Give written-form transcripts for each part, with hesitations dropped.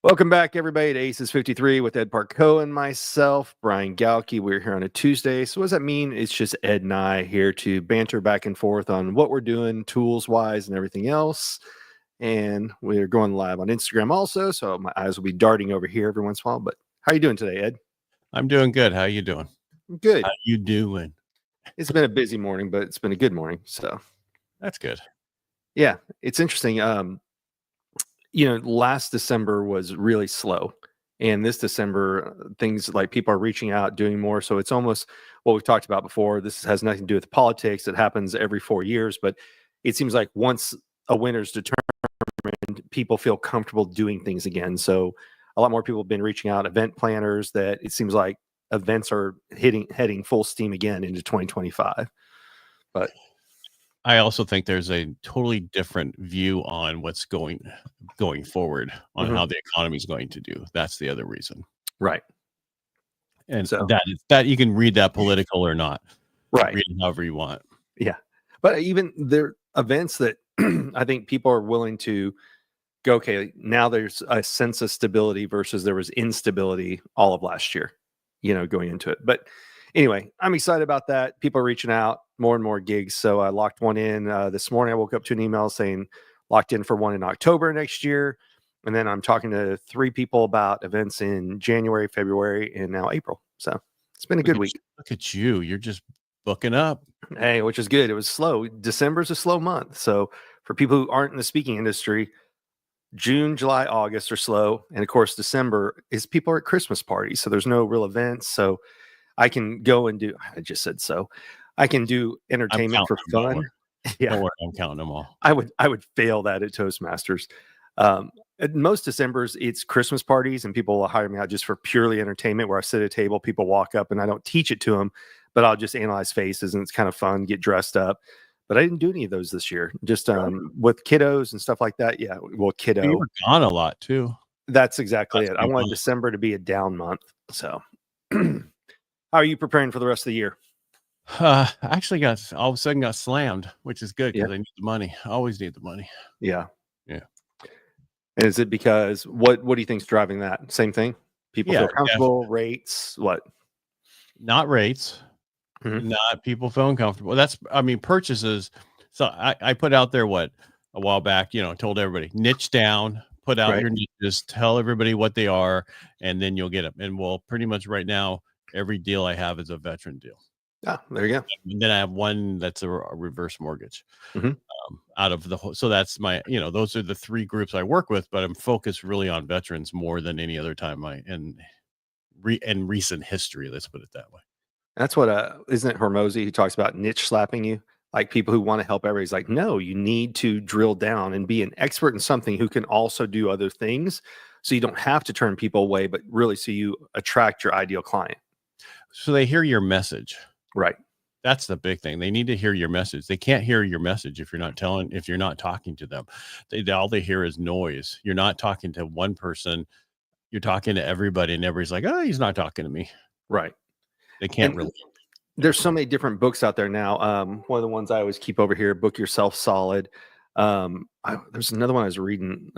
Welcome back, everybody, to Aces53 with Ed Parcaut and myself, Brian Galke. We're here on a Tuesday. So what does that mean? It's just Ed and I here to banter back and forth on what we're doing tools-wise and everything else. And we're going live on Instagram also, so my eyes will be darting over here every once in a while. But how are you doing today, Ed? I'm doing good. How you doing? Good. How you doing? It's been a busy morning, but it's been a good morning. So that's good. Yeah, it's interesting. Last December was really slow. And this December, things like people are reaching out, doing more. So it's almost what we've talked about before. This has nothing to do with politics. It happens every 4 years. But it seems like once a winner's determined, people feel comfortable doing things again. So a lot more people have been reaching out, event planners, that it seems like events are heading full steam again into 2025. But I also think there's a totally different view on what's going forward on how the economy is going to do. That's the other reason. Right. And so that you can read that political or not. Right. Read it however you want. Yeah. But even there are events that I think people are willing to go, okay, now there's a sense of stability versus there was instability all of last year, going into it. But anyway, I'm excited about that. People are reaching out, more and more gigs. So I locked one in this morning. I woke up to an email saying locked in for one in October next year. And then I'm talking to 3 people about events in January, February, and now April. So it's been a good week. Look at you. You're just booking up. Hey, which is good. It was slow. December's a slow month. So for people who aren't in the speaking industry, June, July, August are slow. And of course, December is people are at Christmas parties. So there's no real events. So I can go and do, I just said so. I can do entertainment for fun. Yeah, don't worry, I'm counting them all. I would fail that at Toastmasters. At most Decembers, it's Christmas parties, and people will hire me out just for purely entertainment, where I sit at a table, people walk up, and I don't teach it to them, but I'll just analyze faces, and it's kind of fun, get dressed up. But I didn't do any of those this year. Just with kiddos and stuff like that. Yeah, well, kiddo. You were gone a lot too. That's exactly it. I want December to be a down month. So, how are you preparing for the rest of the year? Actually all of a sudden got slammed, which is good because I need the money. I always need the money. Yeah. Yeah. And is it because what do you think's driving that? Same thing? People feel comfortable, rates, what? Not rates. Not people feeling comfortable. Purchases. So I put out there a while back, told everybody, niche down, put out your niches, tell everybody what they are, and then you'll get them. And well, pretty much right now, every deal I have is a veteran deal. Ah, there you go. And then I have one that's a reverse mortgage out of the whole. So that's my, those are the 3 groups I work with, but I'm focused really on veterans more than any other time in recent history. Let's put it that way. That's what, isn't it Hormozy who talks about niche slapping you? Like people who want to help everybody. He's like, no, you need to drill down and be an expert in something who can also do other things. So you don't have to turn people away, but really so you attract your ideal client. So they hear your message. Right. That's the big thing. They need to hear your message. They can't hear your message if you're not talking to them. All they hear is noise. You're not talking to one person. You're talking to everybody, and everybody's like, oh, he's not talking to me. Right. They can't really. There's so many different books out there now. One of the ones I always keep over here, Book Yourself Solid. There's another one I was reading,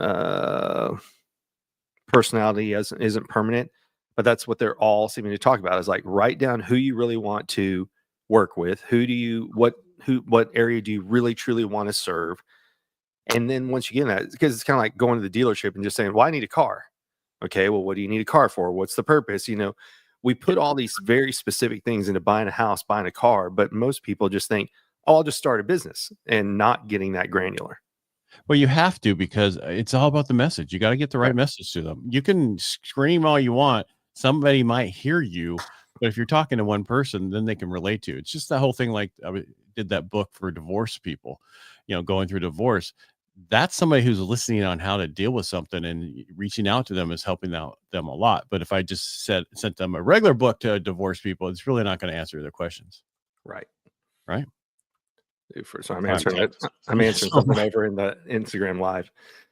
Personality Isn't Permanent, but that's what they're all seeming to talk about, is like, write down who you really want to work with. What area do you really truly want to serve? And then once you get in that, because it's kind of like going to the dealership and just saying, well, I need a car. Okay, well, what do you need a car for? What's the purpose? We put all these very specific things into buying a house, buying a car, but most people just think, oh, I'll just start a business, and not getting that granular. Well, you have to, because it's all about the message. You got to get the right message to them. You can scream all you want. Somebody might hear you, but if you're talking to one person, then they can relate to you. It's just that whole thing. Like I did that book for divorce people, going through divorce. That's somebody who's listening on how to deal with something, and reaching out to them is helping out them a lot. But if I just sent them a regular book to divorce people, it's really not going to answer their questions. Right. So I'm answering something over in the Instagram live.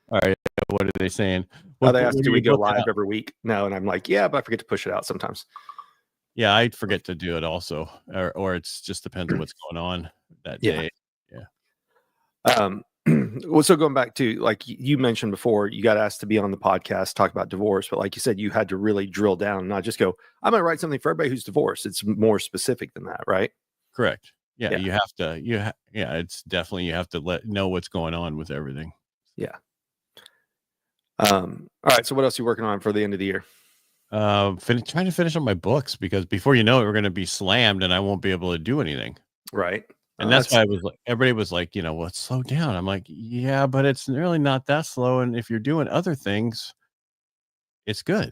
All right. What are they saying? They asked, do we go live every week? No. And I'm like, yeah, but I forget to push it out sometimes. Yeah, I forget to do it also. Or it's just depends on what's going on that day. Yeah. Well, so going back to like you mentioned before, you got asked to be on the podcast, talk about divorce, but like you said, you had to really drill down and not just go, I'm going to write something for everybody who's divorced. It's more specific than that, right? Correct. Yeah, Yeah. you have to. Yeah, it's definitely you have to know what's going on with everything. Yeah. All right. So what else are you working on for the end of the year? Trying to finish up my books because before you know it, we're going to be slammed and I won't be able to do anything. Right. And that's why I was like, everybody was like, well, it's slow down. I'm like, yeah, but it's really not that slow. And if you're doing other things, it's good.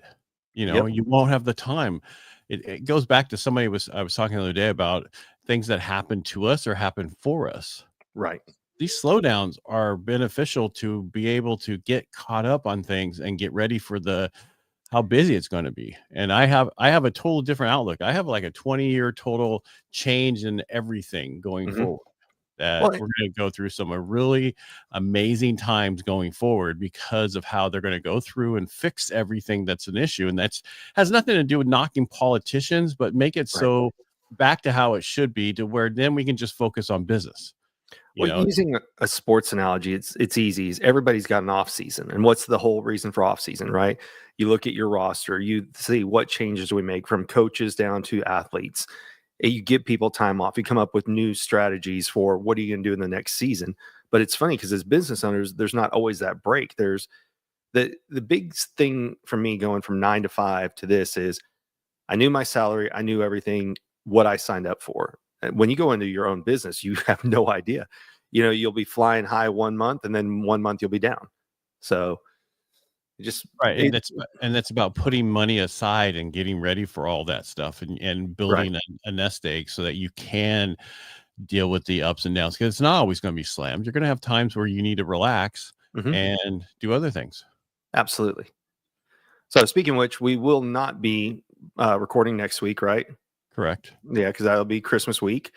Yep. You won't have the time. It goes back to I was talking the other day about things that happen to us or happen for us. Right. These slowdowns are beneficial to be able to get caught up on things and get ready for how busy it's going to be. And I have a total different outlook. I have like a 20-year total change in everything going forward. That we're going to go through some really amazing times going forward because of how they're going to go through and fix everything that's an issue. And that's has nothing to do with knocking politicians, but make it so back to how it should be, to where then we can just focus on business. Using a sports analogy, it's easy. Everybody's got an off season. And what's the whole reason for off season, right? You look at your roster, you see what changes we make from coaches down to athletes. You give people time off. You come up with new strategies for what are you going to do in the next season. But it's funny because as business owners, there's not always that break. There's the big thing for me going from 9 to 5 to this is I knew my salary. I knew everything, what I signed up for. When you go into your own business, you have no idea. You'll be flying high 1 month and then 1 month you'll be down. So just right. And that's about putting money aside and getting ready for all that stuff and building a nest egg so that you can deal with the ups and downs, because it's not always going to be slammed. You're going to have times where you need to relax and do other things. Absolutely. So speaking of which, we will not be recording next week, right? Correct. Yeah, because that'll be Christmas week.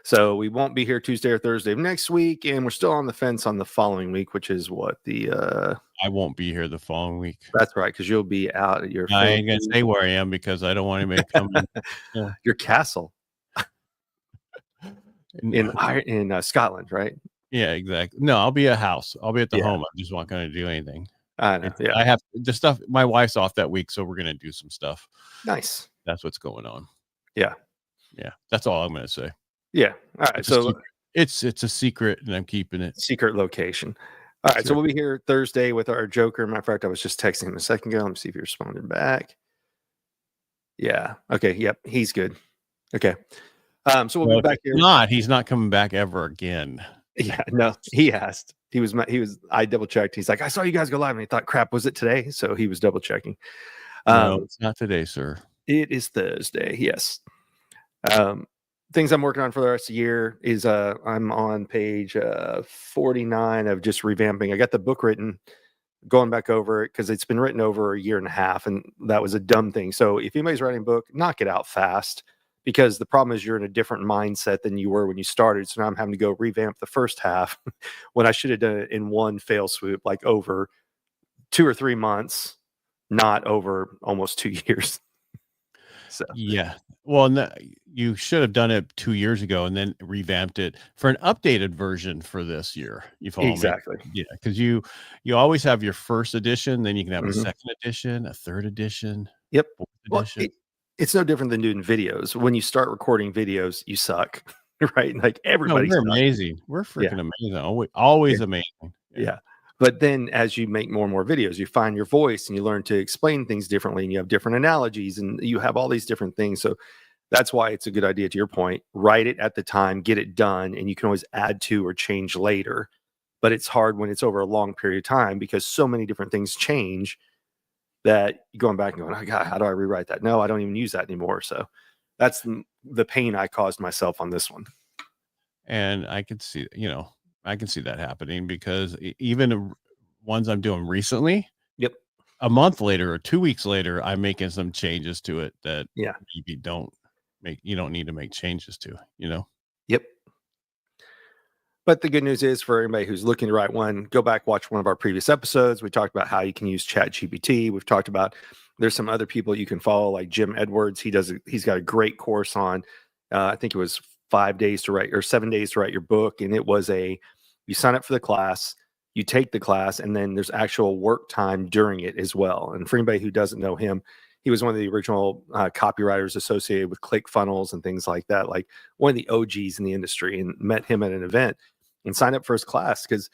So we won't be here Tuesday or Thursday of next week, and we're still on the fence on the following week, which is what I won't be here the following week. That's right, because you'll be out at your. I ain't gonna say where I am because I don't want anybody coming. Your castle in Scotland, right? Yeah, exactly. No, I'll be at house. I'll be at the home. I'm just not going to do anything. I know. Yeah, I have the stuff. My wife's off that week, so we're going to do some stuff. Nice. That's what's going on. Yeah. That's all I'm going to say. Yeah. All right. It's a secret, and I'm keeping it. Secret location. All right. So we'll be here Thursday with our Joker. Matter of fact, I was just texting him a second ago. Let me see if he responded back. Yeah. Okay. Yep. He's good. Okay. So we'll be back here. He's not coming back ever again. Yeah. No, he asked. I double checked. He's like, I saw you guys go live, and he thought, crap, was it today? So he was double checking. No, it's not today, sir. It is Thursday. Yes. Things I'm working on for the rest of the year is I'm on page 49 of just revamping. I got the book written, going back over it because it's been written over a year and a half, and that was a dumb thing. So if anybody's writing a book, knock it out fast, because the problem is you're in a different mindset than you were when you started. So now I'm having to go revamp the first half when I should have done it in one fell swoop, like over 2 or 3 months, not over almost 2 years. So yeah. Well, no, you should have done it 2 years ago and then revamped it for an updated version for this year. You follow exactly. me? Yeah, because you always have your first edition, then you can have a second edition, a third edition. Yep. Fourth edition. It's no different than doing videos. When you start recording videos, you suck, right? Like everybody. We're amazing. We're freaking amazing. Always amazing. Yeah. But then as you make more and more videos, you find your voice and you learn to explain things differently, and you have different analogies and you have all these different things. So that's why it's a good idea, to your point, write it at the time, get it done, and you can always add to or change later. But it's hard when it's over a long period of time because so many different things change that you're going back and going, oh God, how do I rewrite that? No, I don't even use that anymore. So that's the pain I caused myself on this one. And I could see, I can see that happening because even ones I'm doing recently, a month later or 2 weeks later, I'm making some changes to it that you don't need to make changes to, Yep. But the good news is, for anybody who's looking to write one, go back, watch one of our previous episodes. We talked about how you can use ChatGPT. We've talked about, there's some other people you can follow, like Jim Edwards. He's got a great course on, I think it was 5 days to write or 7 days to write your book. And it was a You sign up for the class, you take the class, and then there's actual work time during it as well. And for anybody who doesn't know him, he was one of the original copywriters associated with ClickFunnels and things like that, like one of the OGs in the industry, and met him at an event and signed up for his class. Because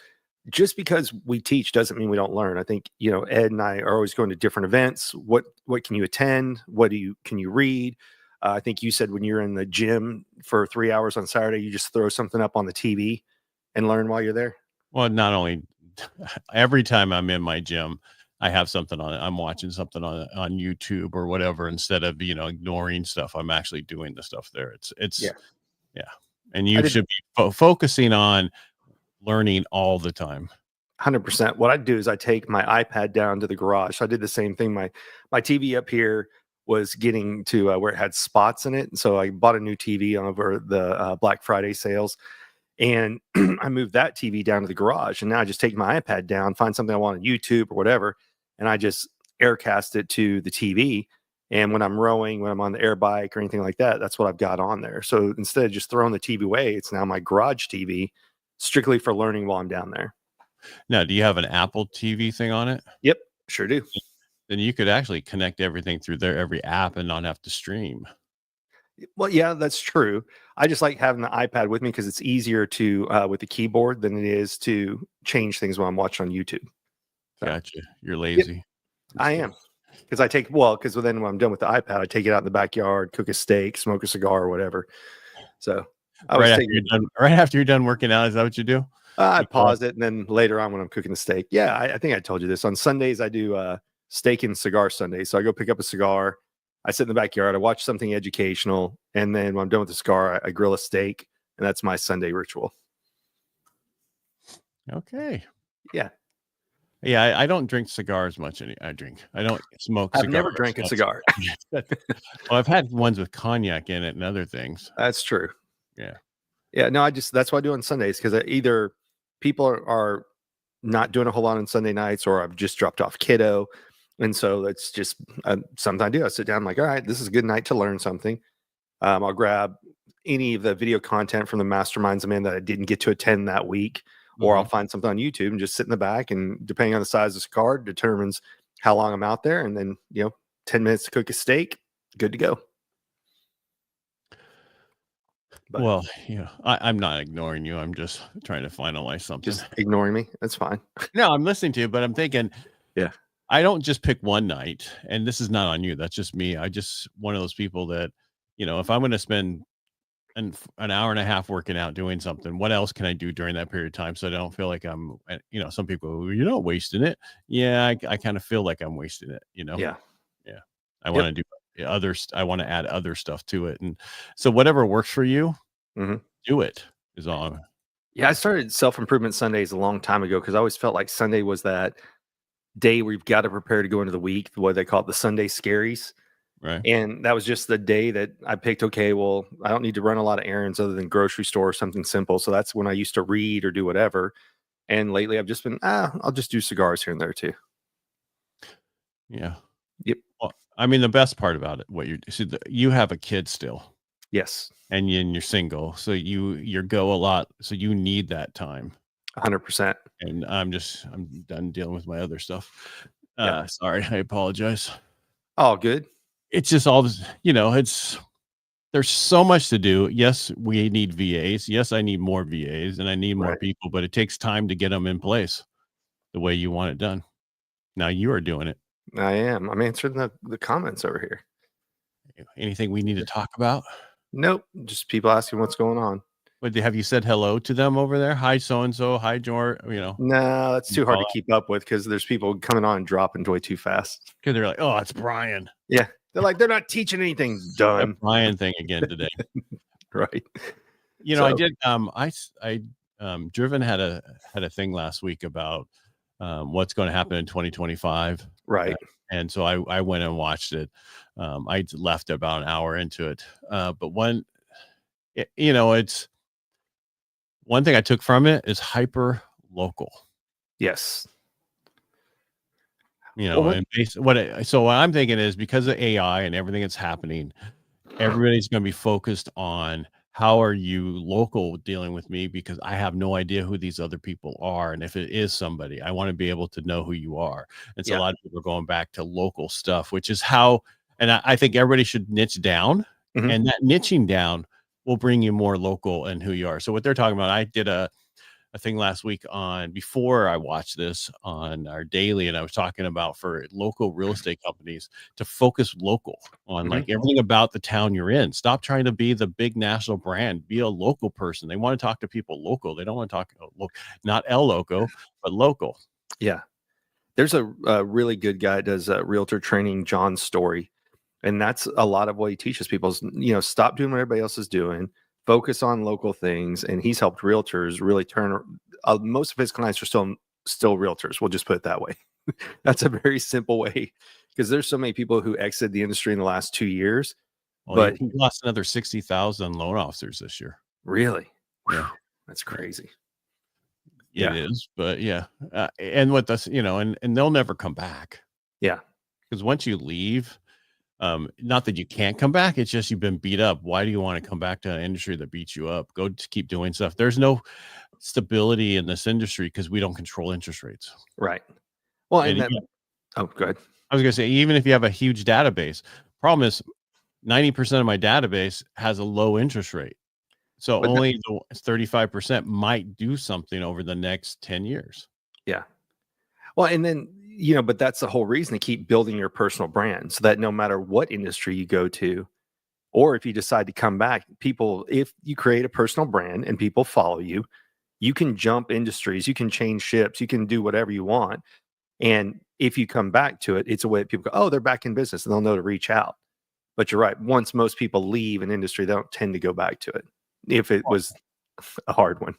just because we teach doesn't mean we don't learn. I think, Ed and I are always going to different events. What can you attend? Can you read? I think you said when you're in the gym for 3 hours on Saturday, you just throw something up on the TV and learn while you're there. Well, not only every time I'm in my gym, I have something on it. I'm watching something on YouTube or whatever, instead of, ignoring stuff. I'm actually doing the stuff there. Yeah. And you should be focusing on learning all the time. 100%. What I do is I take my iPad down to the garage. So I did the same thing. My TV up here was getting to where it had spots in it. And so I bought a new TV over the Black Friday sales. And I moved that TV down to the garage. And now I just take my iPad down, find something I want on YouTube or whatever, and I just aircast it to the TV. And when I'm rowing, when I'm on the air bike or anything like that, that's what I've got on there. So instead of just throwing the TV away, it's now my garage TV, strictly for learning while I'm down there. Now, do you have an Apple TV thing on it? Yep, sure do. Then you could actually connect everything through there, every app, and not have to stream. Well, yeah, that's true. I just like having the iPad with me because it's easier to with the keyboard than it is to change things when I'm watching on YouTube. So, gotcha. You're lazy. Yep, I am. Because then when I'm done with the iPad, I take it out in the backyard, cook a steak, smoke a cigar, or whatever. So right after you're done working out, is that what you do? I pause it, and then later on when I'm cooking the steak. Yeah, I think I told you this. On Sundays, I do steak and cigar Sunday. So I go pick up a cigar. I sit in the backyard. I watch something educational. And then when I'm done with the cigar, I grill a steak. And that's my Sunday ritual. Okay. Yeah. Yeah, I don't drink cigars much. I don't smoke cigars. I've never drank a cigar. Well, I've had ones with cognac in it and other things. That's true. Yeah. Yeah, no, that's what I do on Sundays, because either people are not doing a whole lot on Sunday nights, or I've just dropped off kiddo. And so that's just something I do. I sit down, I'm like, all right, this is a good night to learn something. I'll grab any of the video content from the masterminds I'm in that I didn't get to attend that week, or I'll find something on YouTube and just sit in the back, and depending on the size of the card determines how long I'm out there. And then, 10 minutes to cook a steak, good to go. But, well, I'm not ignoring you. I'm just trying to finalize something. Just ignoring me. That's fine. No, I'm listening to you, but I'm thinking, yeah, I don't just pick one night, and this is not on you. That's just me. I just one of those people that, if I'm going to spend an hour and a half working out doing something, what else can I do during that period of time so I don't feel like I'm, some people, you're not wasting it. Yeah, I kind of feel like I'm wasting it, Yeah. Yeah. I want to do others. I want to add other stuff to it. And so whatever works for you, do it is all. Yeah, I started Self-Improvement Sundays a long time ago because I always felt like Sunday was that day where you've got to prepare to go into the week, what they call it, the Sunday scaries. Right. And that was just the day that I picked, okay, well, I don't need to run a lot of errands other than grocery store or something simple. So that's when I used to read or do whatever. And lately I've just been, I'll just do cigars here and there too. Yeah. Yep. Well, I mean, the best part about it, you have a kid still. Yes. And you're single. So you go a lot. So you need that time. 100%. And I'm done dealing with my other stuff. Sorry. I apologize. All good. It's just all this, there's so much to do. Yes, we need VAs. Yes, I need more VAs and I need more people, but it takes time to get them in place the way you want it done. Now you are doing it. I am. I'm answering the comments over here. Anything we need to talk about? Nope. Just people asking what's going on. But have you said hello to them over there? Hi, so-and-so. Hi, George. No, that's too hard to keep up with because there's people coming on and dropping way too fast. Because they're like, oh, it's Brian. Yeah. They're like, they're not teaching anything. Done. Brian thing again today. Right. I did. Driven had a thing last week about what's going to happen in 2025. Right. And so I went and watched it. I left about an hour into it. But it's one thing I took from it is hyper local. Yes. So what I'm thinking is because of AI and everything that's happening, everybody's going to be focused on how are you local dealing with me? Because I have no idea who these other people are. And if it is somebody, I want to be able to know who you are. And so a Yeah. lot of people are going back to local stuff, which is how, and I think everybody should niche down, Mhm. and that niching down will bring you more local and who you are. So what they're talking about, I did a thing last week on, before I watched this on our daily, and I was talking about for local real estate companies to focus local on Mhm. like everything about the town you're in. Stop trying to be the big national brand. Be a local person. They want to talk to people local. They don't want to talk not El Loco, but local. Yeah. There's a really good guy that does realtor training, John Story. And that's a lot of what he teaches people is, stop doing what everybody else is doing, focus on local things. And he's helped realtors really turn, most of his clients are still realtors. We'll just put it that way. That's a very simple way, because there's so many people who exited the industry in the last 2 years. Well, But he lost another 60,000 loan officers this year. really, Yeah. that's crazy. It is, but yeah. And what this, and they'll never come back. Yeah. Because once you leave, not that you can't come back, it's just you've been beat up. Why do you want to come back to an industry that beats you up? Go to keep doing stuff. There's no stability in this industry because we don't control interest rates. Right. Well, and And that, oh, good. I was gonna say, even if you have a huge database, problem is 90% of my database has a low interest rate. So But only the 35% might do something over the next 10 years. yeah. Well, and then, but that's the whole reason to keep building your personal brand, so that no matter what industry you go to, or if you decide to come back, if you create a personal brand and people follow you, you can jump industries, you can change ships, you can do whatever you want. And if you come back to it, it's a way that people go, oh, they're back in business, and they'll know to reach out. But you're right. Once most people leave an industry, they don't tend to go back to it if it was a hard one.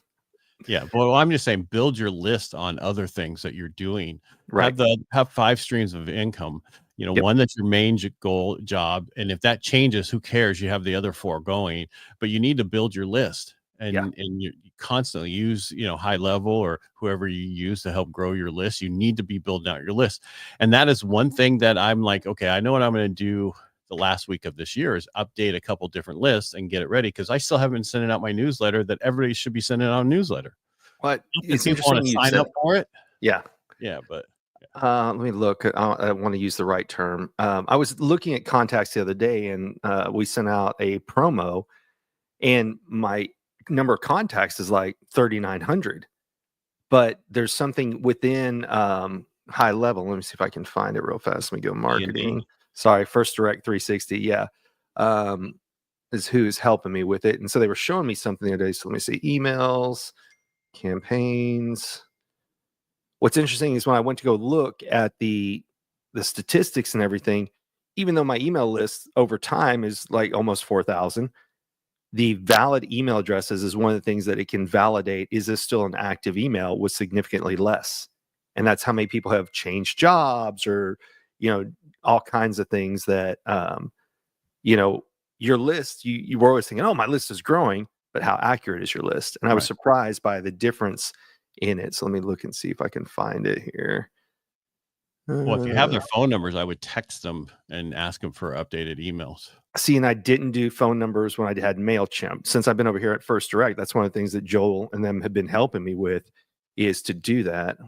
Yeah, well, I'm just saying, build your list on other things that you're doing. Right. Have 5 streams of income. Yep. One that's your main goal job, and if that changes, who cares? You have the other 4 going, but you need to build your list, Yeah. and you constantly use High Level or whoever you use to help grow your list. You need to be building out your list, and that is one thing that I'm like, okay, I know what I'm going to do. The last week of this year is update a couple different lists and get it ready, because I still haven't been sending out my newsletter that everybody should be sending out a newsletter. But If it's people want interesting to you sign said, up for it, yeah. but Let me look. I want to use the right term. I was looking at contacts the other day, and we sent out a promo, and my number of contacts is like 3,900. But there's something within High Level. Let me see if I can find it real fast. Let me go marketing. Sorry, First Direct 360. Yeah. Is who's helping me with it. And so they were showing me something the other day. So let me see, emails, campaigns. What's interesting is when I went to go look at the statistics and everything, even though my email list over time is like almost 4,000, the valid email addresses is one of the things that it can validate. Is this still an active email? Was significantly less. And that's how many people have changed jobs, or, all kinds of things that, your list, you were always thinking, oh, my list is growing, but how accurate is your list? And I was surprised by the difference in it. So let me look and see if I can find it here. Well, if you have their phone numbers, I would text them and ask them for updated emails. See, and I didn't do phone numbers when I had MailChimp. Since I've been over here at First Direct, that's one of the things that Joel and them have been helping me with, is to do that.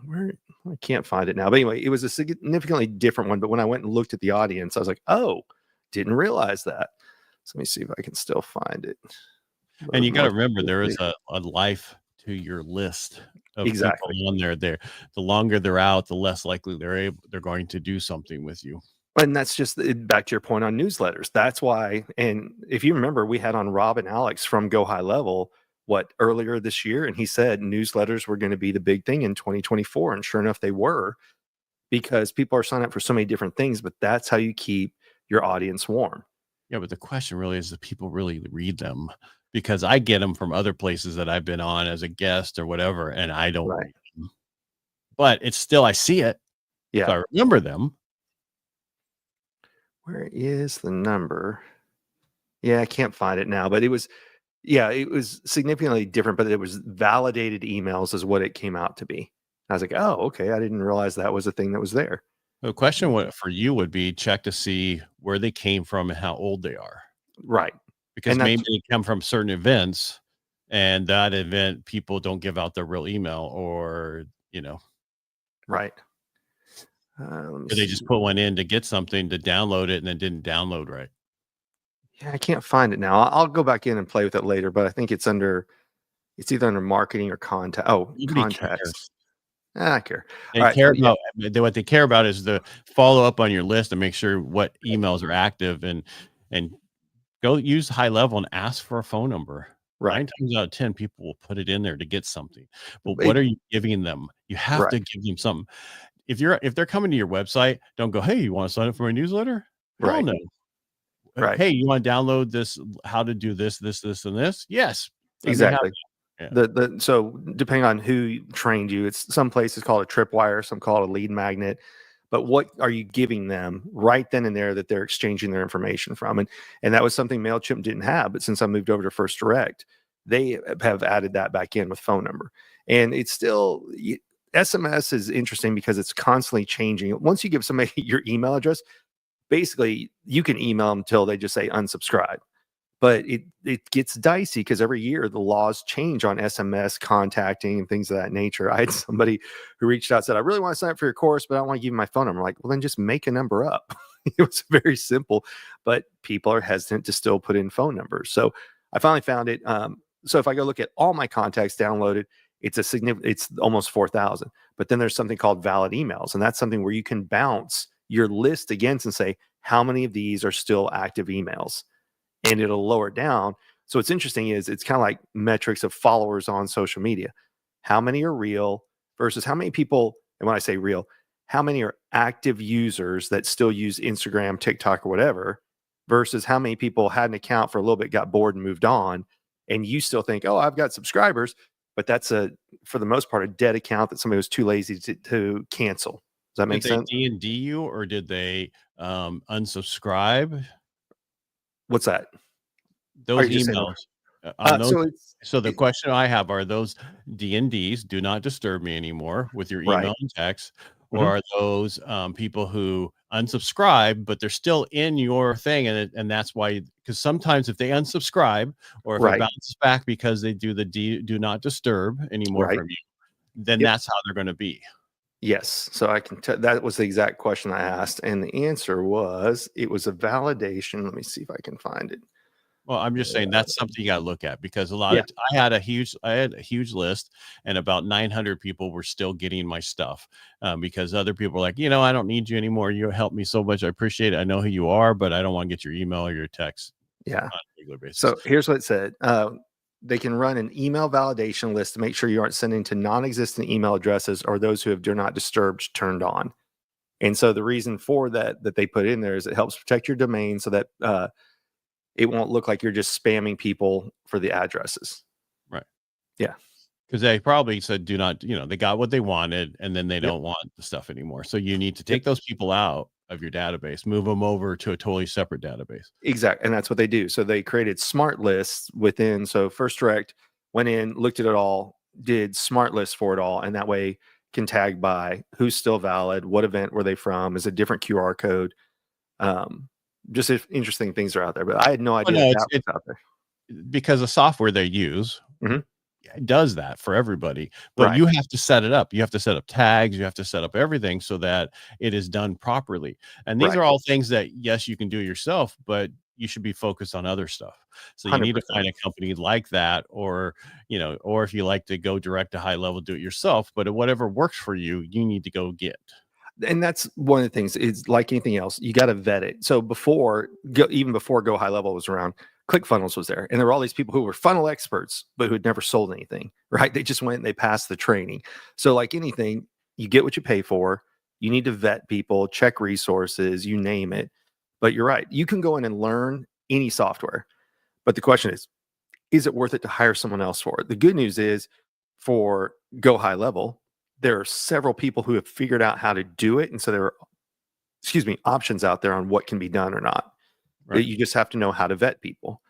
I can't find it now. But anyway, it was a significantly different one. But when I went and looked at the audience, I was like, oh, didn't realize that. So let me see if I can still find it. And you got to remember, there is a life to your list of people on there. The longer they're out, the less likely they're going to do something with you. And that's just back to your point on newsletters. That's why. And if you remember, we had on Rob and Alex from Go High Level earlier this year, and he said newsletters were going to be the big thing in 2024, and sure enough, they were, because people are signing up for so many different things. But that's how you keep your audience warm. Yeah, but the question really is, do people really read them? Because I get them from other places that I've been on as a guest or whatever, and I don't read them. But it's still, I see it. Yeah. So I remember them. Where is the number? Yeah, I can't find it now, but it was significantly different, but it was validated emails is what it came out to be. I was like, oh, okay. I didn't realize that was a thing that was there. The question for you would be, check to see where they came from and how old they are. Right. because maybe they come from certain events, and that event people don't give out their real email, or right. or they just put one in to get something to download it and then didn't download right. Yeah, I can't find it now. I'll go back in and play with it later, but I think it's either under marketing or contact. Oh, Nobody contacts. I care. They care about what they care about is the follow up on your list and make sure what emails are active, and go use high level and ask for a phone number. Right. 9 times out of 10, people will put it in there to get something. But what are you giving them? You have to give them something. If they're coming to your website, don't go, "Hey, you want to sign up for my newsletter?" Hell no. Right. Hey, you want to download this? How to do this, this, this, and this? Yes. Exactly. Yeah. So depending on who trained you, it's some places call it a tripwire, some call it a lead magnet. But what are you giving them right then and there that they're exchanging their information from? And that was something MailChimp didn't have. But since I moved over to First Direct, they have added that back in with phone number. And it's still SMS is interesting because it's constantly changing. Once you give somebody your email address, basically you can email them until they just say unsubscribe. But it gets dicey because every year the laws change on SMS contacting and things of that nature. I had somebody who reached out and said, "I really want to sign up for your course, but I don't want to give you my phone number." I'm like, well, then just make a number up. It was very simple, but people are hesitant to still put in phone numbers. So I finally found it. So if I go look at all my contacts downloaded, it's almost 4,000. But then there's something called valid emails, and that's something where you can bounce your list against and say, how many of these are still active emails? And it'll lower it down. So what's interesting is it's kind of like metrics of followers on social media. How many are real versus how many people, and when I say real, how many are active users that still use Instagram, TikTok, or whatever, versus how many people had an account for a little bit, got bored and moved on. And you still think, oh, I've got subscribers, but that's for the most part, a dead account that somebody was too lazy to cancel. Does that make sense? Did they D&D you, or did they unsubscribe? What's that? Those emails. So the question I have, are those D&Ds, do not disturb me anymore, with your email and text, or are those people who unsubscribe, but they're still in your thing, and that's why, because sometimes if they unsubscribe, or if it bounces back because they do the do not disturb anymore from you, then that's how they're going to be. Yes. So I can that was the exact question I asked. And the answer was, it was a validation. Let me see if I can find it. Well, I'm just saying that's something you got to look at, because I had a huge list, and about 900 people were still getting my stuff, because other people were like, I don't need you anymore. You helped me so much. I appreciate it. I know who you are, but I don't want to get your email or your text. Yeah. On a regular basis. So here's what it said. They can run an email validation list to make sure you aren't sending to non-existent email addresses or those who have do not disturb turned on. And so the reason for that they put in there is it helps protect your domain so that it won't look like you're just spamming people for the addresses. Right. Yeah. Because they probably said, do not, they got what they wanted, and then they don't want the stuff anymore. So you need to take those people out of your database, move them over to a totally separate database. Exactly. And that's what they do. So they created smart lists within. So First Direct went in, looked at it all, did smart lists for it all. And that way can tag by who's still valid, what event were they from, is a different QR code. Just if interesting things are out there, but I had no idea that was out there. Because the software they use does that for everybody, but you have to set it up. You have to set up tags. You have to set up everything so that it is done properly. And these are all things that, yes, you can do yourself, but you should be focused on other stuff. So you 100%. Need to find a company like that, or if you like to go direct to high level, do it yourself. But whatever works for you, you need to go get. And that's one of the things, is like anything else, you got to vet it. So even before Go High Level was around, ClickFunnels was there. And there were all these people who were funnel experts, but who had never sold anything, right? They just went and they passed the training. So like anything, you get what you pay for. You need to vet people, check resources, you name it. But you're right. You can go in and learn any software. But the question is it worth it to hire someone else for it? The good news is, for Go High Level, there are several people who have figured out how to do it. And so there are, options out there on what can be done or not. Right. You just have to know how to vet people.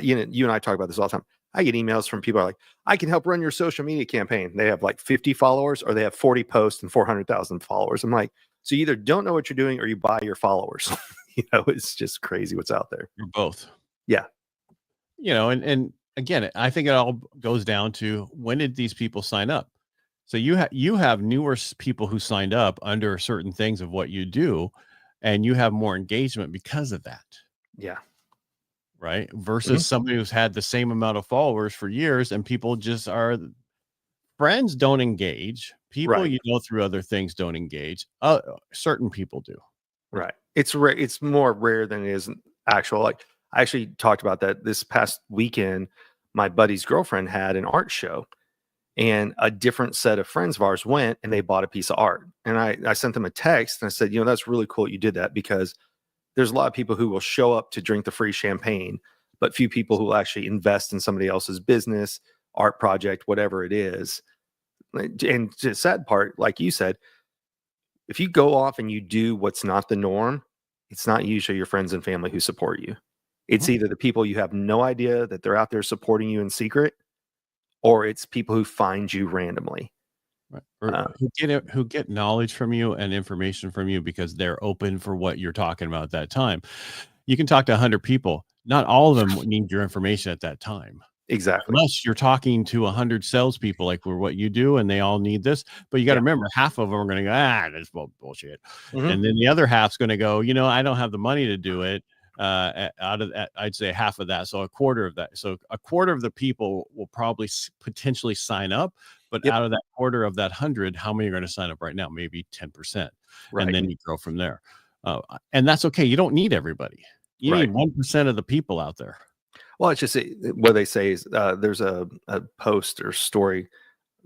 You and I talk about this all the time. I get emails from people who are like, I can help run your social media campaign. They have like 50 followers, or they have 40 posts and 400,000 followers. I'm like, so you either don't know what you're doing or you buy your followers. It's just crazy what's out there. You're both. Yeah. And again, I think it all goes down to when did these people sign up? So you have newer people who signed up under certain things of what you do, and you have more engagement because of that, Yeah. right? Mhm. Versus somebody who's had the same amount of followers for years, and people just are friends don't engage. People Right. you know through other things don't engage. Certain people do. Right. It's rare. It's more rare than it is actual. Like I actually talked about that this past weekend. My buddy's girlfriend had an art show, and a different set of friends of ours went and they bought a piece of art. And I sent them a text and I said, that's really cool you did that, because there's a lot of people who will show up to drink the free champagne, but few people who will actually invest in somebody else's business, art project, whatever it is. And the sad part, like you said, if you go off and you do what's not the norm, it's not usually your friends and family who support you. It's Mhm. either the people you have no idea that they're out there supporting you in secret, or it's people who find you randomly. Right. Or Uh, who get knowledge from you and information from you because they're open for what you're talking about at that time. You can talk to 100 people. Not all of them need your information at that time. exactly. Unless you're talking to 100 salespeople, like we're what you do, and they all need this. But you got to Yeah. remember, half of them are going to go, that's bullshit. Mhm. And then the other half's going to go, I don't have the money to do it. Out of that, I'd say half of that. So a quarter of that. So a quarter of the people will probably potentially sign up. But Yep. out of that quarter of that 100, how many are going to sign up right now? Maybe 10%. And Right. then you grow from there. And that's okay. You don't need everybody. You Right. need 1% of the people out there. Well, it's just what they say is there's a post or story,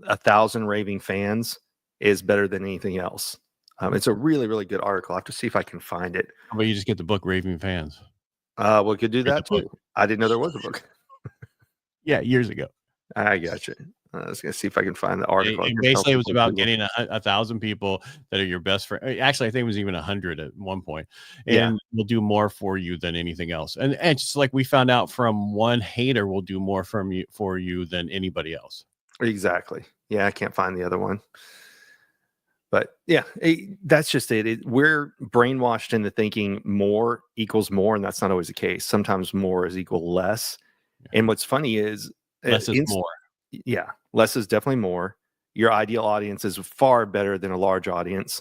1,000 raving fans is better than anything else. It's a really, really good article. I have to see if I can find it. How about you just get the book Raving Fans? We could do Here's the that book. too. I didn't know there was a book. Yeah, years ago. I got you. I was going to see if I can find the article. I And can tell basically, it was people about Google. getting 1,000 people that are your best friend. Actually, I think it was even 100 at one point, Yeah, and will do more for you than anything else. And just like we found out from one hater, will do more for you than anybody else. exactly. Yeah, I can't find the other one. But yeah, that's just it. We're brainwashed into thinking more equals more, and that's not always the case. Sometimes more is equal less. Yeah. And what's funny is, Less is more. yeah, less is definitely more. Your ideal audience is far better than a large audience.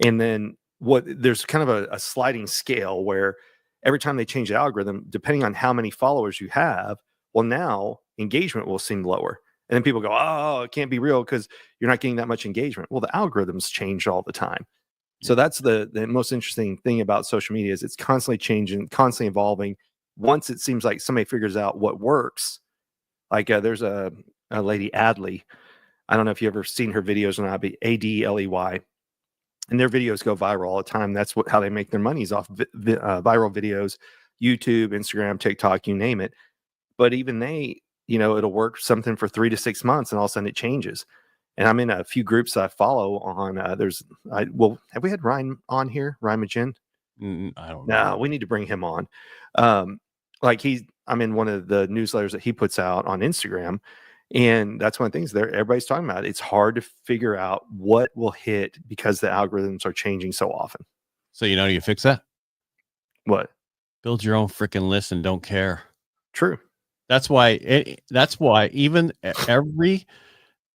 And then there's kind of a sliding scale where every time they change the algorithm, depending on how many followers you have, well, now engagement will seem lower. And then people go, oh, it can't be real because you're not getting that much engagement. Well, the algorithms change all the time. Yeah. So that's the most interesting thing about social media is it's constantly changing, constantly evolving. Once it seems like somebody figures out what works, like there's a lady Adley. I don't know if you ever seen her videos or not, but Adley, and their videos go viral all the time. That's how they make their monies off viral videos, YouTube, Instagram, TikTok, you name it. But even they, it'll work something for 3 to 6 months, and all of a sudden it changes. And I'm in a few groups that I follow on. Have we had Ryan on here? Ryan Magin? I don't No, remember. we need to bring him on. Like I'm in one of the newsletters that he puts out on Instagram, and that's one of the things there everybody's talking about. It's hard to figure out what will hit because the algorithms are changing so often. So you fix that? What? Build your own freaking list and don't care. True. That's why even every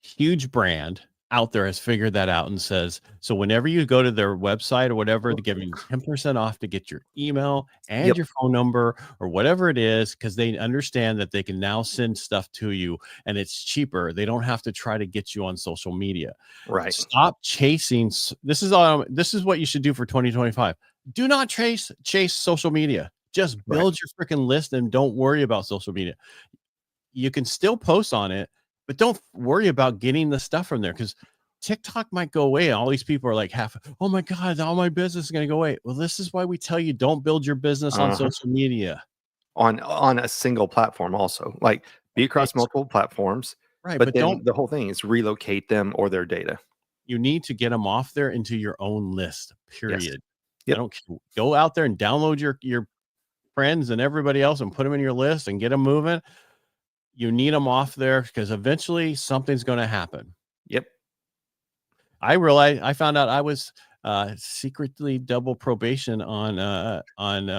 huge brand out there has figured that out and says, so whenever you go to their website or whatever, they're giving you 10% off to get your email and Yep. your phone number or whatever it is, because they understand that they can now send stuff to you and it's cheaper. They don't have to try to get you on social media. Right. Stop chasing. This is what you should do for 2025. Do not chase social media. Just Right. build your freaking list and don't worry about social media. You can still post on it, but don't worry about getting the stuff from there, because TikTok might go away. And all these people are like, oh my God, all my business is going to go away. Well, this is why we tell you don't build your business on social media. On a single platform also. Like be across It's multiple platforms, right, but but then the whole thing is relocate them or their data. you need to get them off there into your own list, Yes. period. Yep. I don't go out there and download your friends and everybody else and put them in your list and get them moving. You need them off there because eventually something's going to happen. Yep. I found out I was secretly double probation on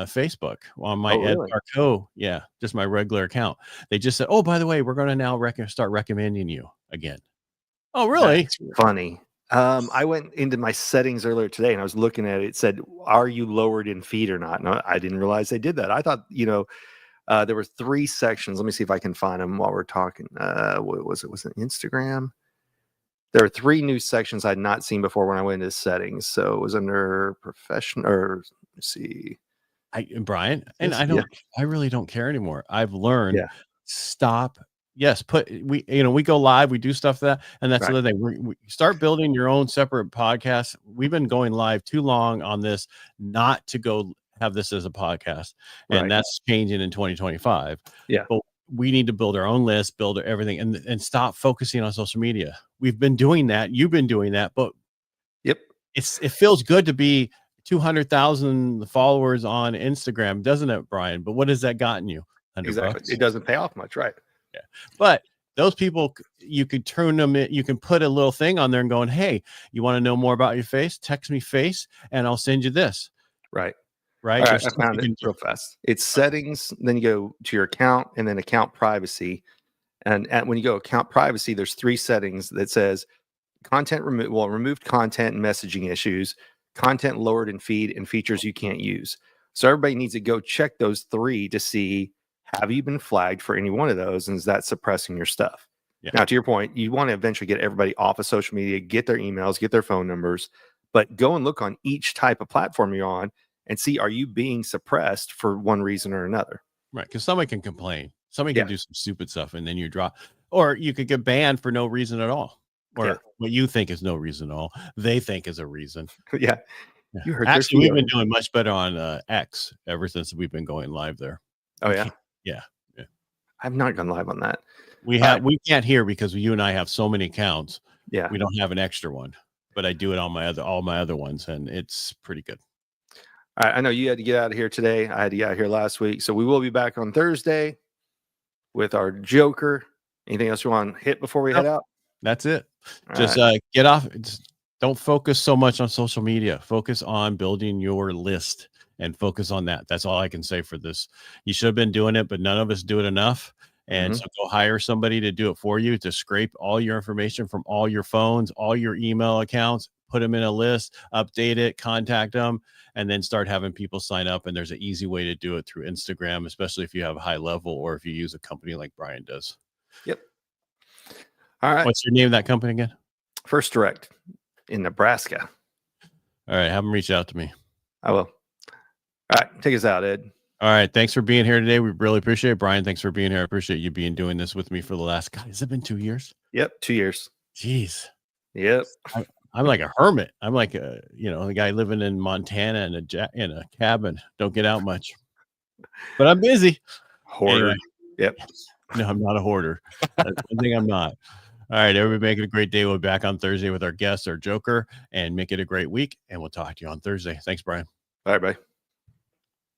Facebook on my Oh, Ed really? Parcaut. Yeah, just my regular account. They just said, "Oh, by the way, we're going to now start recommending you again." Oh, really? That's funny. I went into my settings earlier today and I was looking at it. It said, "Are you lowered in feed or not?" And I didn't realize they did that. I thought, there were 3 sections. Let me see if I can find them while we're talking. What was it? Was it Instagram? There are 3 new sections I'd not seen before when I went into settings. So it was under professional, or let's see. Brian, and Yeah. I really don't care anymore. I've learned Yeah. stop. Yes, we go live, we do stuff that, and that's Right. the other thing. We start building your own separate podcast. We've been going live too long on this, not to go have this as a podcast, and Right. that's changing in 2025. Yeah. But we need to build our own list, build everything, and stop focusing on social media. We've been doing that. You've been doing that, but Yep. it feels good to be 200,000 followers on Instagram, doesn't it, Brian? But what has that gotten you? Exactly. $100. It doesn't pay off much, right? Yeah. But those people, you could turn them in, you can put a little thing on there and going, "Hey, you want to know more about your face? Text me face and I'll send you this." Right. Right. All right, There's I stuff found you it can do. real fast. It's settings, then you go to your account and then account privacy. And when you go account privacy, there's 3 settings that says content removed content and messaging issues, content lowered in feed, and features you can't use. So everybody needs to go check those 3 to see, have you been flagged for any one of those, and is that suppressing your stuff? Yeah. Now, to your point, you want to eventually get everybody off of social media, get their emails, get their phone numbers, but go and look on each type of platform you're on and see, are you being suppressed for one reason or another? Right. Because somebody can complain. Somebody can Yeah. do some stupid stuff and then you drop, or you could get banned for no reason at all. Or Yeah. what you think is no reason at all, they think is a reason. Yeah. Yeah. You hurt Actually, their we've been feelings. doing much better on X ever since we've been going live there. Oh, yeah. Yeah. I've not gone live on that. We can't hear because you and I have so many accounts. Yeah. We don't have an extra one, but I do it on all my other ones, and it's pretty good. All right. I know you had to get out of here today. I had to get out of here last week. So we will be back on Thursday with our Joker. Anything else you want to hit before we head out? That's it. All Just right. get off. Don't focus so much on social media. Focus on building your list and focus on that. That's all I can say for this. You should have been doing it, but none of us do it enough. And so go hire somebody to do it for you, to scrape all your information from all your phones, all your email accounts, put them in a list, update it, contact them, and then start having people sign up. And there's an easy way to do it through Instagram, especially if you have a high level or if you use a company like Brian does. Yep. All right. What's your name of that company again? First Direct in Nebraska. All right. Have them reach out to me. I will. All right. Take us out, Ed. All right. Thanks for being here today. We really appreciate it. Brian, thanks for being here. I appreciate you doing this with me for the last, God, has it been 2 years? Yep. 2 years. Jeez. Yep. I'm like a hermit. I'm like a guy living in Montana in a cabin. Don't get out much, but I'm busy. Hoarder. Anyway. Yep. No, I'm not a hoarder. That's one thing I'm not. All right. Everybody make it a great day. We'll be back on Thursday with our guest, our Joker, and make it a great week. And we'll talk to you on Thursday. Thanks, Brian. All right, bye.